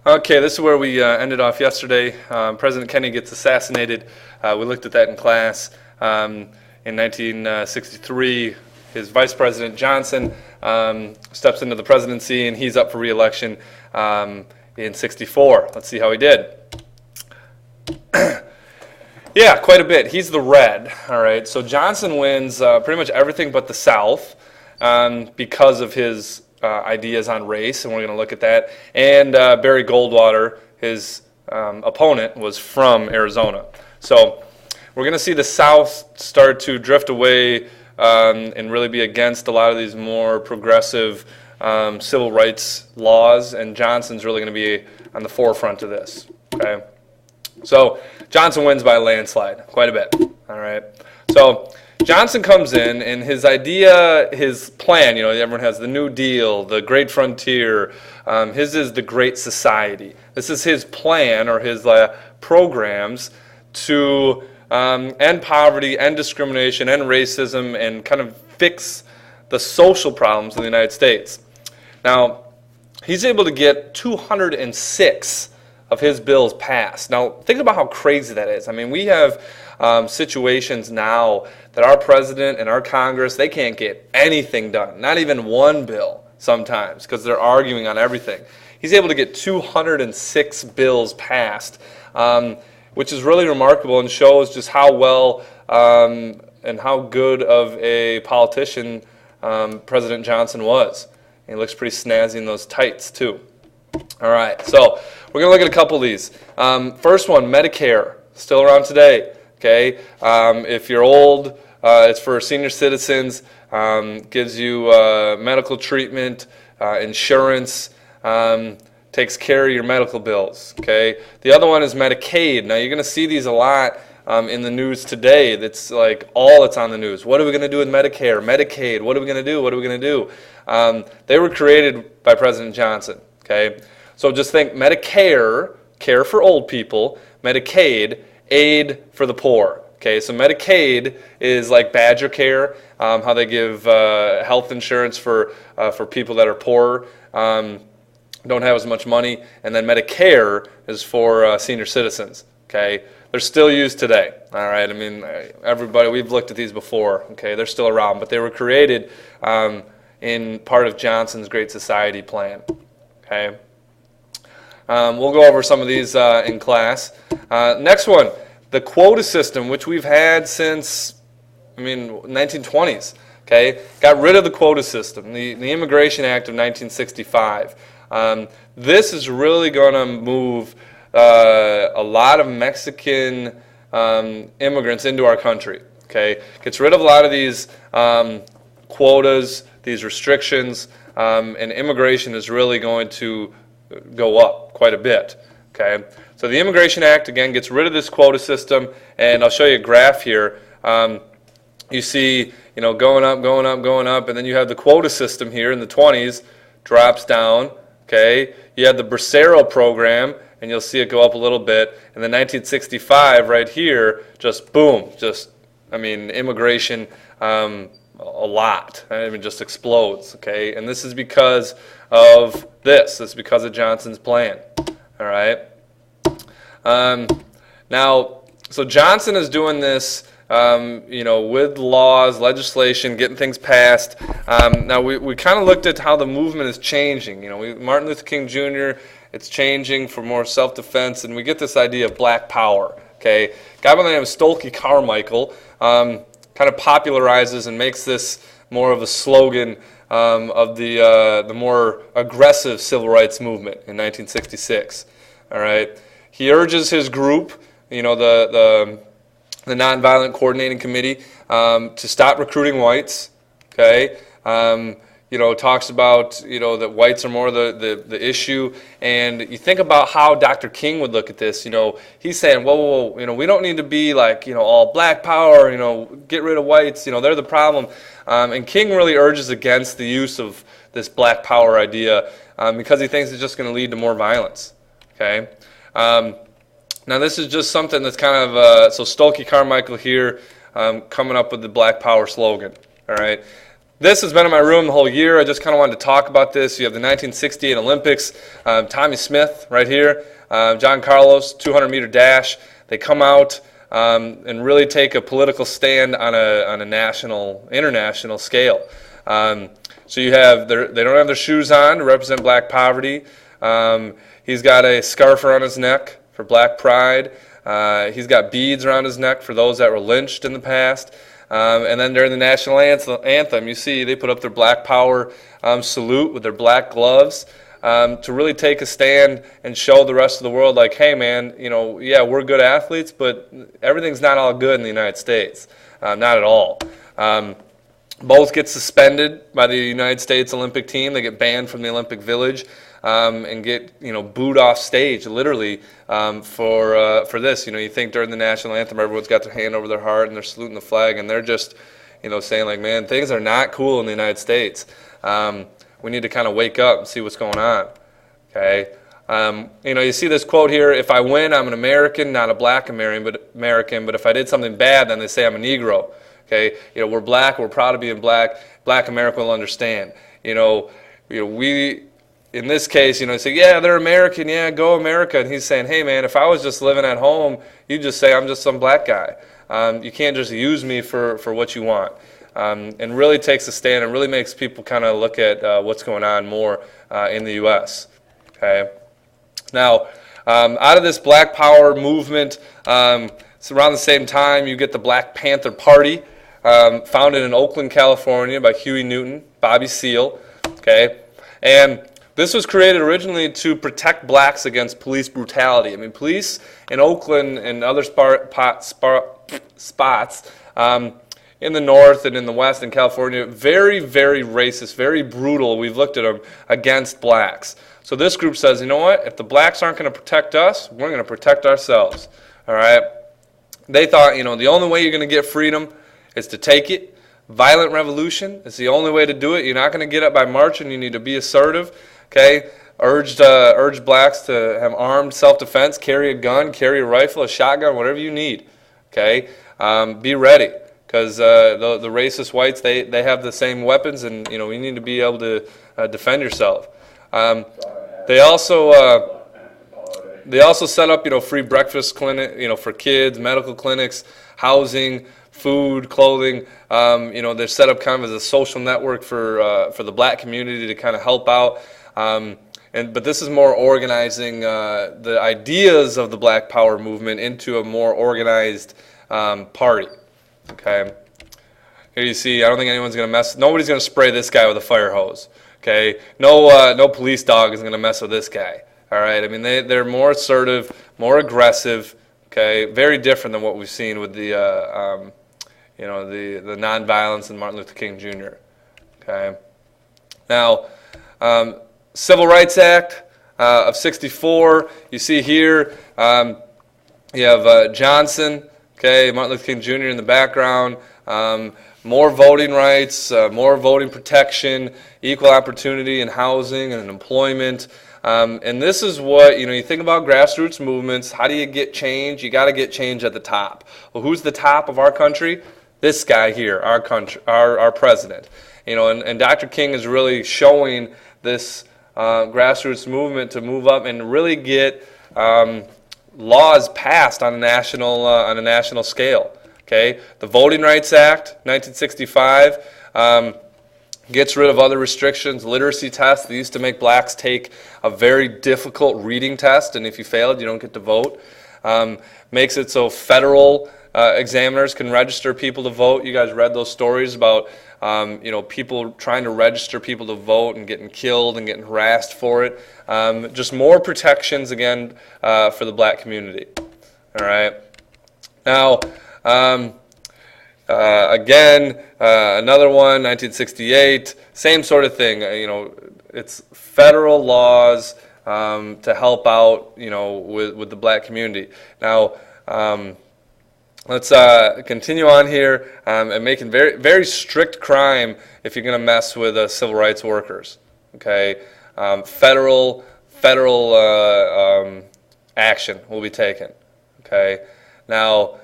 Okay, this is where we ended off yesterday. President Kennedy gets assassinated. We looked at that in class. In 1963, his Vice President Johnson steps into the presidency, and he's up for re-election in '64. Let's see how he did. Yeah, quite a bit. He's the red. All right, so Johnson wins pretty much everything but the South because of his ideas on race, and we're going to look at that. And Barry Goldwater, his opponent, was from Arizona. So we're going to see the South start to drift away and really be against a lot of these more progressive civil rights laws, and Johnson's really going to be on the forefront of this. Okay, so Johnson wins by a landslide, quite a bit. All right, so Johnson comes in, and his idea, his plan, everyone has the New Deal, the Great Frontier. His is the Great Society. This is his plan or his programs to end poverty, end discrimination, end racism, and kind of fix the social problems in the United States. Now, he's able to get 206 of his bills passed. Now, think about how crazy that is. I mean, we have situations now that our president and our Congress, they can't get anything done, not even one bill sometimes, because they're arguing on everything. He's able to get 206 bills passed, which is really remarkable and shows just how well and how good of a politician President Johnson was. He looks pretty snazzy in those tights, too. All right, so we're going to look at a couple of these. First one, Medicare, still around today. Okay, if you're old, it's for senior citizens, gives you medical treatment, insurance, takes care of your medical bills. Okay, the other one is Medicaid. Now you're going to see these a lot in the news today. That's like all that's on the news. What are we going to do with Medicare, Medicaid? What are we going to do? What are we going to do? They were created by President Johnson. Okay, so just think Medicare, care for old people, Medicaid, aid for the poor. Okay, so Medicaid is like Badger Care, how they give health insurance for people that are poorer, don't have as much money, and then Medicare is for senior citizens. Okay, they're still used today. All right, I mean, everybody, we've looked at these before. Okay, they're still around, but they were created in part of Johnson's Great Society plan. Okay. We'll go over some of these in class. Next one, the quota system, which we've had since, 1920s. Okay, got rid of the quota system, the Immigration Act of 1965. This is really going to move a lot of Mexican immigrants into our country. Okay, gets rid of a lot of these quotas, these restrictions, and immigration is really going to go up quite a bit. Okay, so the Immigration Act again gets rid of this quota system, and I'll show you a graph here. You see, going up, going up, going up, and then you have the quota system here in the 20s drops down. Okay, you have the Bracero program, and you'll see it go up a little bit, and then 1965 right here, just boom, immigration. A lot. Just explodes. Okay, and this is because of this. This is because of Johnson's plan. All right. Now, so Johnson is doing this, with laws, legislation, getting things passed. Now we kind of looked at how the movement is changing. Martin Luther King Jr. It's changing for more self-defense, and we get this idea of Black Power. Okay, a guy by the name of Stokely Carmichael. Kind of popularizes and makes this more of a slogan of the more aggressive civil rights movement in 1966. All right, he urges his group, the Nonviolent Coordinating Committee, to stop recruiting whites. Okay, talks about that whites are more the issue, and you think about how Dr. King would look at this. He's saying, whoa, we don't need to be like all Black Power. Get rid of whites. They're the problem. And King really urges against the use of this Black Power idea because he thinks it's just going to lead to more violence. Okay. Now this is just something that's kind of so Stokely Carmichael here coming up with the Black Power slogan. All right. This has been in my room the whole year. I just kind of wanted to talk about this. You have the 1968 Olympics, Tommy Smith right here, John Carlos, 200-meter dash. They come out and really take a political stand on a national, international scale. So you have they don't have their shoes on to represent black poverty. He's got a scarf around his neck for black pride. He's got beads around his neck for those that were lynched in the past. And then during the national anthem, you see they put up their Black Power salute with their black gloves to really take a stand and show the rest of the world, like, hey, man, yeah, we're good athletes, but everything's not all good in the United States. Not at all. Both get suspended by the United States Olympic team. They get banned from the Olympic Village and get booed off stage, literally, for this. You think during the national anthem, everyone's got their hand over their heart and they're saluting the flag, and they're just saying, like, man, things are not cool in the United States. We need to kind of wake up and see what's going on. Okay. You see this quote here: "If I win, I'm an American, not a black American. But if I did something bad, then they say I'm a Negro." Okay, we're black. We're proud of being black. Black America will understand. We, in this case, say, yeah, they're American. Yeah, go America. And he's saying, hey, man, if I was just living at home, you'd just say I'm just some black guy. You can't just use me for what you want. And really takes a stand and really makes people kind of look at what's going on more in the U.S. Okay. Now, out of this Black Power movement, it's around the same time you get the Black Panther Party. Founded in Oakland, California by Huey Newton, Bobby Seale, okay? And this was created originally to protect blacks against police brutality. I mean, police in Oakland and other spots in the north and in the west in California, very, very racist, very brutal. We've looked at them against blacks. So this group says, you know what? If the blacks aren't going to protect us, we're going to protect ourselves, all right? They thought, the only way you're going to get freedom is to take it. Violent revolution is the only way to do it. You're not going to get it by marching. You need to be assertive. Okay, urged blacks to have armed self-defense, carry a gun, carry a rifle, a shotgun, whatever you need. Okay, be ready, because the racist whites they have the same weapons, and you need to be able to defend yourself. They also set up free breakfast clinic for kids, medical clinics, housing, food, clothing. They're set up kind of as a social network for the black community to kind of help out. But this is more organizing the ideas of the Black Power movement into a more organized party. Okay. Here you see, I don't think anyone's going to nobody's going to spray this guy with a fire hose. Okay. No police dog is going to mess with this guy. All right. I mean, they're more assertive, more aggressive. Okay. Very different than what we've seen with the the nonviolence and Martin Luther King Jr. Okay. Now, Civil Rights Act of '64. You see here, you have Johnson. Okay, Martin Luther King Jr. in the background. More voting rights, more voting protection, equal opportunity in housing and in employment. And this is what, you think about grassroots movements. How do you get change? You got to get change at the top. Well, who's the top of our country? This guy here, our country, our president. And Dr. King is really showing this grassroots movement to move up and really get laws passed on a national scale. Okay, the Voting Rights Act, 1965. Gets rid of other restrictions, literacy tests. They used to make blacks take a very difficult reading test, and if you failed, you don't get to vote. Makes it so federal examiners can register people to vote. You guys read those stories about people trying to register people to vote and getting killed and getting harassed for it. Just more protections again for the black community. All right. Now. Another one, 1968, same sort of thing. It's federal laws to help out, with the black community. Now, let's continue on here and making very, very strict crime if you're going to mess with civil rights workers. Okay, federal action will be taken. Okay, now.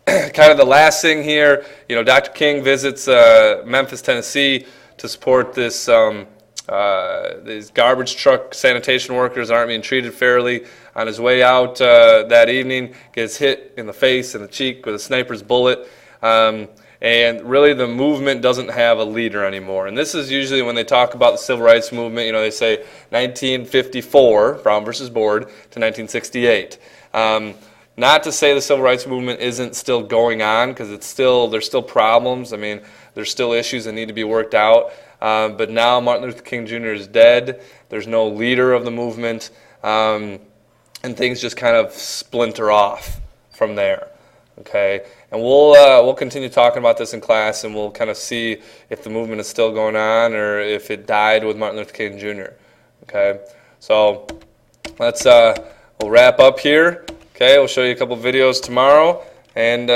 kind of the last thing here, Dr. King visits Memphis, Tennessee to support this these garbage truck sanitation workers aren't being treated fairly. On his way out that evening, gets hit in the face and the cheek with a sniper's bullet. And really the movement doesn't have a leader anymore. And this is usually when they talk about the civil rights movement, they say 1954, Brown versus Board, to 1968. Not to say the civil rights movement isn't still going on, because there's still problems. I mean, there's still issues that need to be worked out. But now Martin Luther King Jr. is dead. There's no leader of the movement. And things just kind of splinter off from there. Okay, and we'll continue talking about this in class, and we'll kind of see if the movement is still going on or if it died with Martin Luther King Jr. Okay, so we'll wrap up here. Okay, we'll show you a couple videos tomorrow, and